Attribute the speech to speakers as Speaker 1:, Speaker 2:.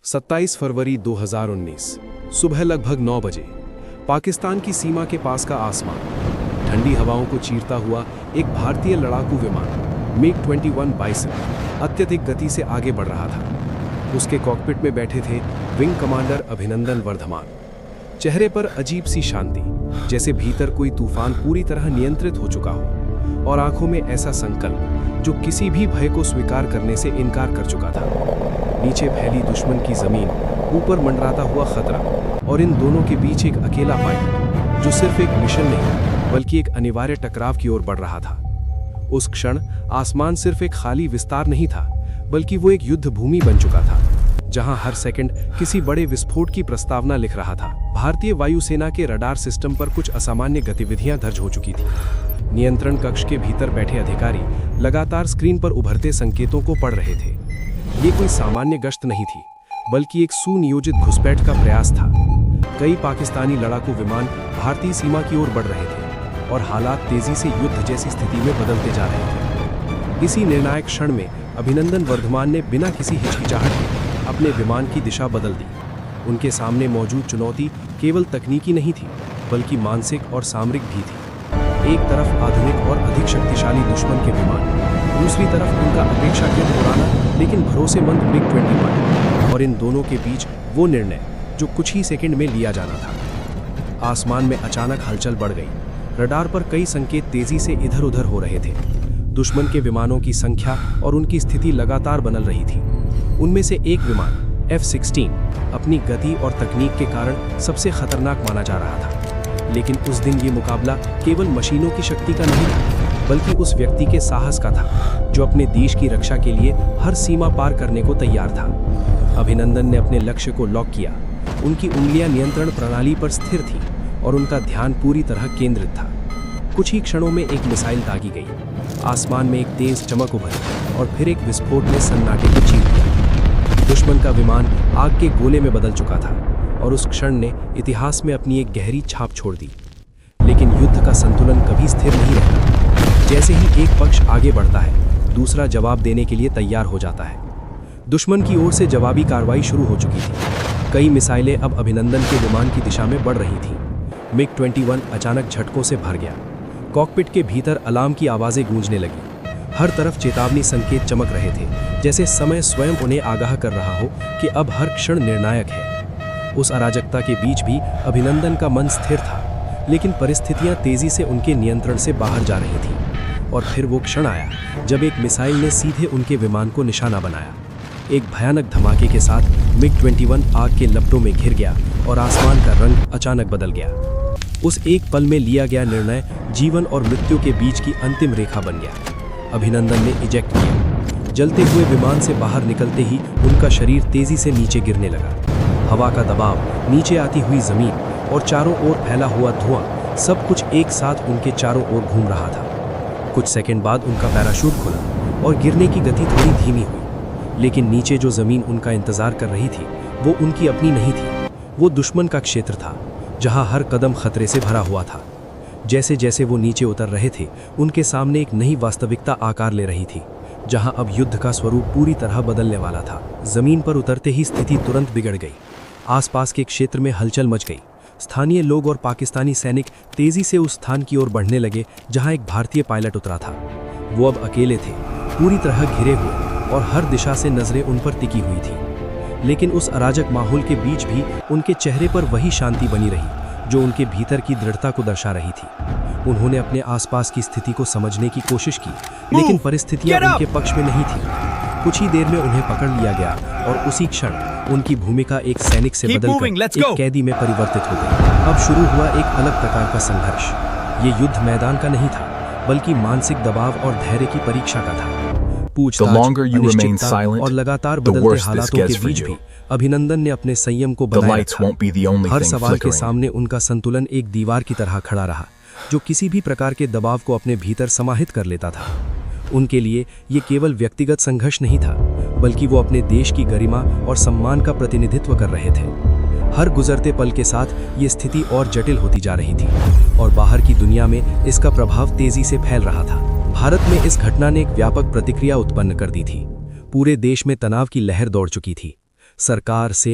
Speaker 1: 27 फरवरी 2019 सुबह लगभग 9 बजे पाकिस्तान की सीमा के पास का आसमान ठंडी हवाओं को चीरता हुआ एक भारतीय लड़ाकू विमान MiG-21 बाइसन अत्यधिक गति से आगे बढ़ रहा था। उसके कॉकपिट में बैठे थे विंग कमांडर अभिनंदन वर्धमान। चेहरे पर अजीब सी शांति, जैसे भीतर कोई तूफान पूरी तरह नियंत्रित हो चुका हो, और आंखों में ऐसा संकल्प जो किसी भी भय को स्वीकार करने से इनकार कर चुका था। नीचे फैली दुश्मन की जमीन, ऊपर मंडराता हुआ खतरा, और इन दोनों के बीच एक अकेला पायलट जो सिर्फ एक मिशन नहीं बल्कि एक अनिवार्य टकराव की ओर बढ़ रहा था। उस क्षण आसमान सिर्फ एक खाली विस्तार नहीं था, बल्कि वो एक युद्ध भूमि बन चुका था, जहां हर सेकंड किसी बड़े विस्फोट की प्रस्तावना लिख रहा था। भारतीय वायुसेना के रडार सिस्टम पर कुछ असामान्य गतिविधियां दर्ज हो चुकी थी। नियंत्रण कक्ष के भीतर बैठे अधिकारी लगातार स्क्रीन पर उभरते संकेतों को पढ़ रहे थे। ये कोई सामान्य गश्त नहीं थी, बल्कि एक सुनियोजित घुसपैठ का प्रयास था। कई पाकिस्तानी लड़ाकू विमान भारतीय सीमा की ओर बढ़ रहे थे और हालात तेजी से युद्ध जैसी स्थिति में बदलते जा रहे थे। इसी निर्णायक क्षण में अभिनंदन वर्धमान ने बिना किसी हिचकिचाहट के अपने विमान की दिशा बदल दी। उनके सामने मौजूद चुनौती केवल तकनीकी नहीं थी, बल्कि मानसिक और सामरिक भी थी। एक तरफ आधुनिक और अधिक शक्तिशाली दुश्मन के विमान, दूसरी तरफ उनका अपेक्षाकृत पुराना लेकिन भरोसेमंद MiG-21, और इन दोनों के बीच वो निर्णय जो कुछ ही सेकंड में लिया जाना था। आसमान में अचानक हलचल बढ़ गई। रडार पर कई संकेत तेजी से इधर उधर हो रहे थे। दुश्मन के विमानों की संख्या और उनकी स्थिति लगातार बदल रही थी। उनमें से एक विमान F-16 अपनी गति और तकनीक के कारण सबसे खतरनाक माना जा रहा था। लेकिन उस दिन ये मुकाबला केवल मशीनों की शक्ति का नहीं था, बल्कि उस व्यक्ति के साहस का था जो अपने देश की रक्षा के लिए हर सीमा पार करने को तैयार था। अभिनंदन ने अपने लक्ष्य को लॉक किया। उनकी उंगलियां नियंत्रण प्रणाली पर स्थिर थी और उनका ध्यान पूरी तरह केंद्रित था। कुछ ही क्षणों में एक मिसाइल दागी गई। आसमान में एक तेज चमक उभरी और फिर एक विस्फोट ने सन्नाटे को चीर दिया। दुश्मन का विमान आग के गोले में बदल चुका था और उस क्षण ने इतिहास में अपनी एक गहरी छाप छोड़ दी। लेकिन युद्ध का संतुलन कभी स्थिर नहीं रहता। जैसे ही एक पक्ष आगे बढ़ता है, दूसरा जवाब देने के लिए तैयार हो जाता है। दुश्मन की ओर से जवाबी कार्रवाई शुरू हो चुकी थी। कई मिसाइलें अब अभिनंदन के विमान की दिशा में बढ़ रही थीं। MiG-21 अचानक झटकों से भर गया। कॉकपिट के भीतर अलार्म की आवाजें गूंजने लगी। हर तरफ चेतावनी संकेत चमक रहे थे, जैसे समय स्वयं उन्हें आगाह कर रहा हो कि अब हर क्षण निर्णायक है। उस अराजकता के बीच भी अभिनंदन का मन स्थिर था, लेकिन परिस्थितियां तेजी से उनके नियंत्रण से बाहर जा रही थीं। और फिर वो क्षण आया जब एक मिसाइल ने सीधे उनके विमान को निशाना बनाया। एक भयानक धमाके के साथ MiG-21 आग के लपटों में घिर गया और आसमान का रंग अचानक बदल गया। उस एक पल में लिया गया निर्णय जीवन और मृत्यु के बीच की अंतिम रेखा बन गया। अभिनंदन ने इजेक्ट किया। जलते हुए विमान से बाहर निकलते ही उनका शरीर तेजी से नीचे गिरने लगा। हवा का दबाव, नीचे आती हुई जमीन और चारों ओर फैला हुआ धुआं, सब कुछ एक साथ उनके चारों ओर घूम रहा था। कुछ सेकंड बाद उनका पैराशूट खुला और गिरने की गति थोड़ी धीमी हुई। लेकिन नीचे जो जमीन उनका इंतजार कर रही थी, वो उनकी अपनी नहीं थी। वो दुश्मन का क्षेत्र था, जहां हर कदम खतरे से भरा हुआ था। जैसे जैसे वो नीचे उतर रहे थे, उनके सामने एक नई वास्तविकता आकार ले रही थी, जहां अब युद्ध का स्वरूप पूरी तरह बदलने वाला था। जमीन पर उतरते ही स्थिति तुरंत बिगड़ गई। आसपास के क्षेत्र में हलचल मच गई। स्थानीय लोग और पाकिस्तानी सैनिक तेजी से उस स्थान की ओर बढ़ने लगे जहां एक भारतीय पायलट उतरा था। वो अब अकेले थे, पूरी तरह घिरे हुए, और हर दिशा से नजरें उन पर टिकी हुई थी। लेकिन उस अराजक माहौल के बीच भी उनके चेहरे पर वही शांति बनी रही जो उनके भीतर की दृढ़ता को दर्शा रही थी। उन्होंने अपने आसपास की स्थिति को समझने की कोशिश की, लेकिन परिस्थितियां उनके पक्ष में नहीं थीं। कुछ ही देर में उन्हें पकड़ लिया गया और उसी क्षण उनकी भूमिका एक सैनिक से बदलकर एक कैदी में परिवर्तित हो गई। अब शुरू हुआ एक अलग प्रकार का संघर्ष। ये युद्ध मैदान का नहीं था, बल्कि मानसिक दबाव और धैर्य की परीक्षा का था। पूछताछ, अनिश्चितता और लगातार बदलते हालातों के बीच भी अभिनंदन ने अपने संयम को बनाए रखा। हर सवाल के सामने उनका संतुलन एक दीवार की तरह खड़ा रहा, जो किसी भी प्रकार के दबाव को अपने भीतर समाहित कर लेता था। उनके लिए ये केवल व्यक्तिगत संघर्ष नहीं था, बल्कि वो अपने देश की गरिमा और सम्मान का प्रतिनिधित्व कर रहे थे। हर गुजरते पल के साथ ये स्थिति और जटिल होती जा रही थी और बाहर की दुनिया में इसका प्रभाव तेजी से फैल रहा था। भारत में इस घटना ने एक व्यापक प्रतिक्रिया उत्पन्न कर दी थी। पूरे देश में तनाव की लहर दौड़ चुकी थी। सरकार से